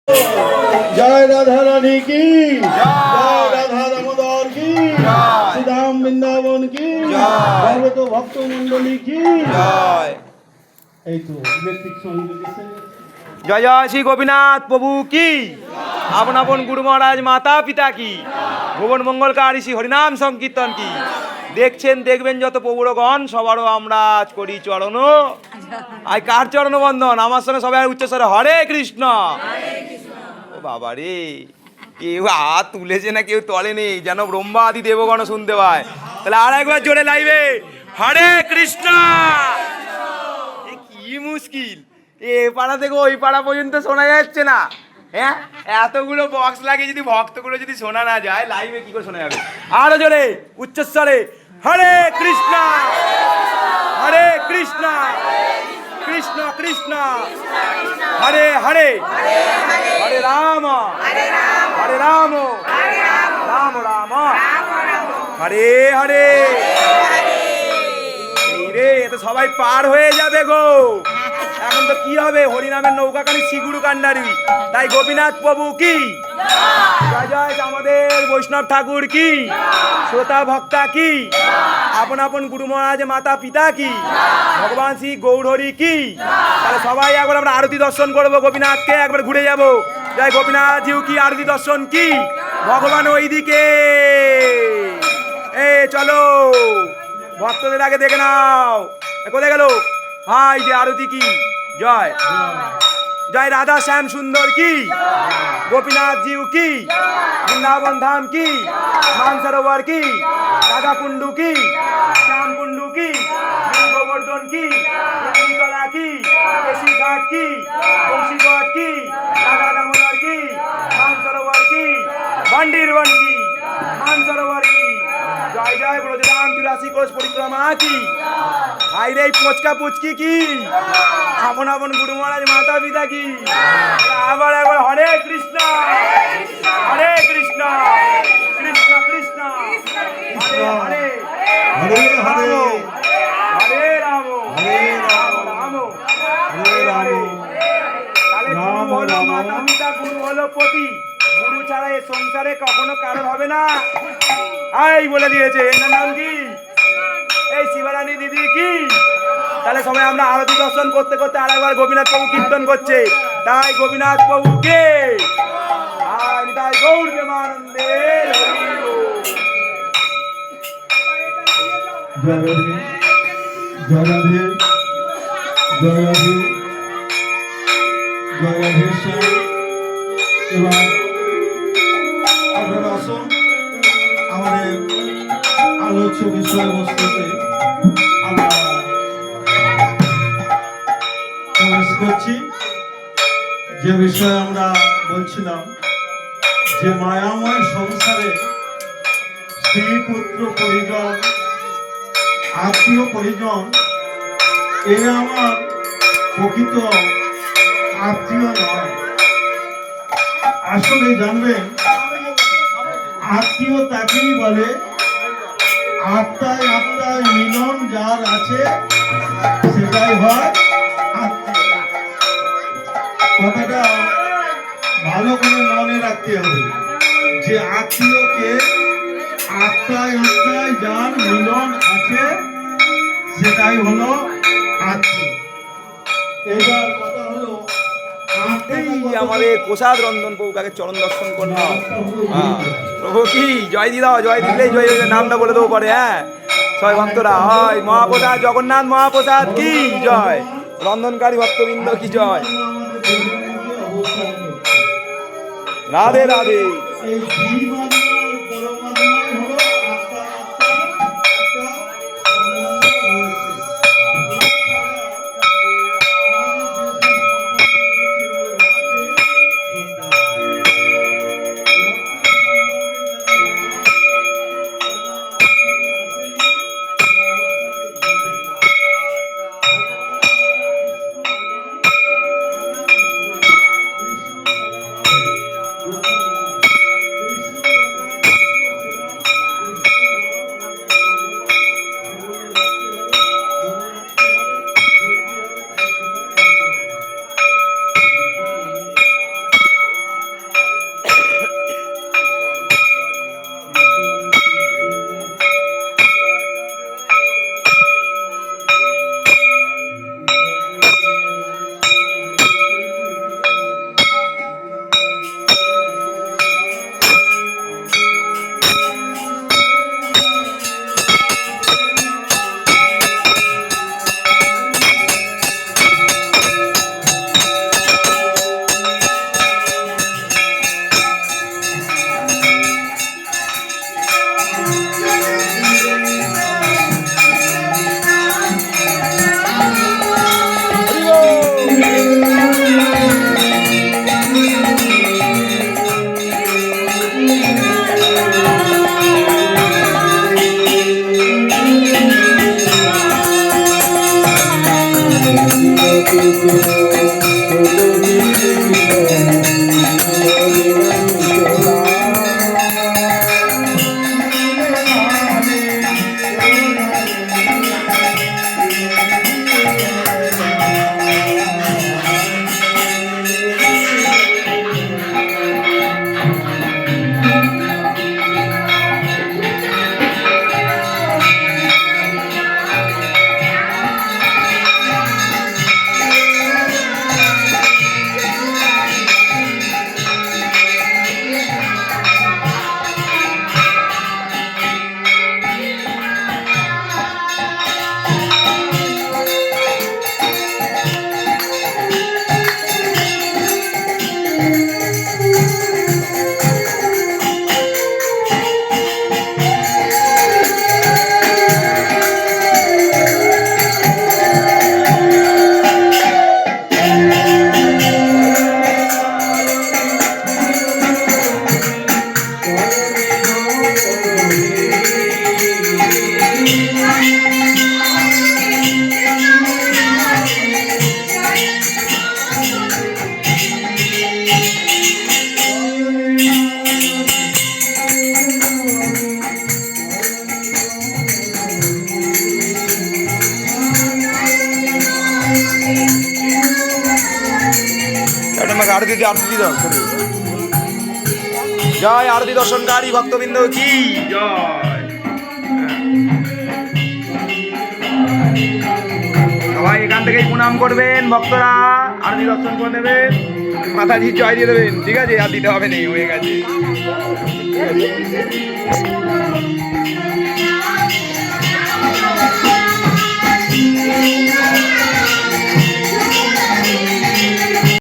जय राधा रानी की जय, राधा दामोदर की श्री राम वृंदावन की जय, तो भक्त मंडली की जय। जय जय श्री गोपीनाथ प्रभु की आपन आपन गुरु महाराज माता पिता की ভুবন মঙ্গলকারী শ্রী হরিনাম সংকীর্তন কি দেখছেন দেখবেন যত প্রভুরগণ সবারও আমরা আজ করি চরণ আর কার চরণ বন্দন আমার সঙ্গে সবাই উচ্চস্বরে হরে কৃষ্ণ। ও বাবা রে, কেউ হাত তুলেছে না কেউ তোলেনি, যেন ব্রহ্মা আদি দেবগণ শুনতে পায়। তাহলে আর একবার জোরে লাইবে হরে কৃষ্ণ। কি মুশকিল, এ পাড়া থেকে ওই পাড়া পর্যন্ত শোনা যাচ্ছে না। হ্যাঁ, এতগুলো বক্স লাগে, যদি ভক্তগুলো যদি শোনা না যায় লাইভে কি করে শোনা যাবে? আরো জোরে উচ্চস্বরে হরে কৃষ্ণ হরে কৃষ্ণ কৃষ্ণ কৃষ্ণ হরে হরে হরে রাম হরে রাম রাম রাম হরে হরে। এই রে, এ তো সবাই পার হয়ে যাবে গো। এখন তো কি হবে, হরিনামের নৌকাখানি শিগুরু কান্ডারি। তাই গোপীনাথ প্রভু কি জয় জয়, আমাদের বৈষ্ণব ঠাকুর কি, শ্রোতা ভক্তা কি, আপন আপন গুরু মহারাজ মাতা পিতা কি, ভগবান শ্রী গৌরহরি কি। তাহলে সবাই একবার আমরা আরতি দর্শন করবো, গোপীনাথকে একবার ঘুরে যাব। জয় গোপীনাথ জিউ কি, আরতি দর্শন কি, ভগবান ওইদিকে। এ চলো ভক্তদের আগে দেখে নাও, কোথায় গেল ভাই যে আরতি কি। জয় জয় রাধা শ্যাম সুন্দর কি, গোপীনাথ জিউ কি, বৃন্দাবন ধাম কি, মানসরোবর কি, রাধা কুণ্ডু কি, শ্যাম কুণ্ডু কি, গোবর্ধন কি, কলা কি, কেশি ঘাট কি, বংশীঘাট কি, রাধা দামোদর কি, মানসরোবর কি, বান্ডিরবন কি, মানসরোবর কি। জয় জয় ব্রজরাম ৮৪ কোষ পরিক্রমা কি। আইরে পোচকা পুচকি কি, আপন আপন গুরু মহারাজ মাতা পিতা কি। আবার একবার হরে কৃষ্ণ হরে কৃষ্ণ কৃষ্ণ কৃষ্ণ হরে হরে হরে হরে রাম হরে রাম রাম হরে রাম। তাহলে গুরু হলো মাতা পিতা, গুরু হলো পতি, গুরু ছাড়া এই সংসারে কখনো কারোর হবে না। এই বলে দিয়েছে, এনার নাম কি, এই শিবারানী দিদি কি। তাহলে সবাই আমরা আরতি দর্শন করতে করতে আর একবার গোপীনাথ প্রভু কীর্তন করছে। তাই গোপীনাথ প্রভুকে তাই গৌর প্রেমানন্দে জয় রাধে জয় রাধে জয় রাধে জয় রাধেশ্বর। এবার আপনারা আসুন আমাদের আলোচ্য বিষয়বস্তুতে আমরা প্রবেশ করছি। যে বিষয়ে আমরা বলছিলাম যে মায়াময় সংসারে স্ত্রী পুত্র পরিজন আত্মীয় পরিজন এ আমার প্রকৃত আত্মীয় নয়। আসলে জানবেন, আত্মীয় তাকেই বলে আত্মায় আত্মায় মিলন যার আছে সেটাই হয় আত্মীয়। কথাটা ভালো করে মনে রাখতে হবে যে আত্মীয়কে আত্মায় আত্মায় যার মিলন আছে সেটাই হলো আত্মীয়। এবার কথা হলো এই আমাদের প্রসাদ রঞ্জন প্রভুকে চরণ দর্শন করলাম। হ্যাঁ প্রভু কি জয় দি দাও, জয় দিলেই জয় নামটা বলে দেবো পরে। হ্যাঁ সবাই ভক্তরা হয় মহাপ্রসাদ জগন্নাথ মহাপ্রসাদ কি জয়, রন্ধনকারী ভক্তবৃন্দ কি জয়। রাধে রাধে। এই জীবাত্মা পরমাত্মাই হলো আত্মা, আত্মা ক্যাপ্টেন আরতি দাও করে। জয় আরতি দর্শনকারী ভক্তবৃন্দ কি জয়। সবাই এখান থেকেই প্রণাম করবেন ভক্তরা, আরতি দর্শন করে নেবেন, মাতাজি জয় দিয়ে দেবেন, ঠিক আছে? আর দিতে হবে নেই, হয়ে গেছে।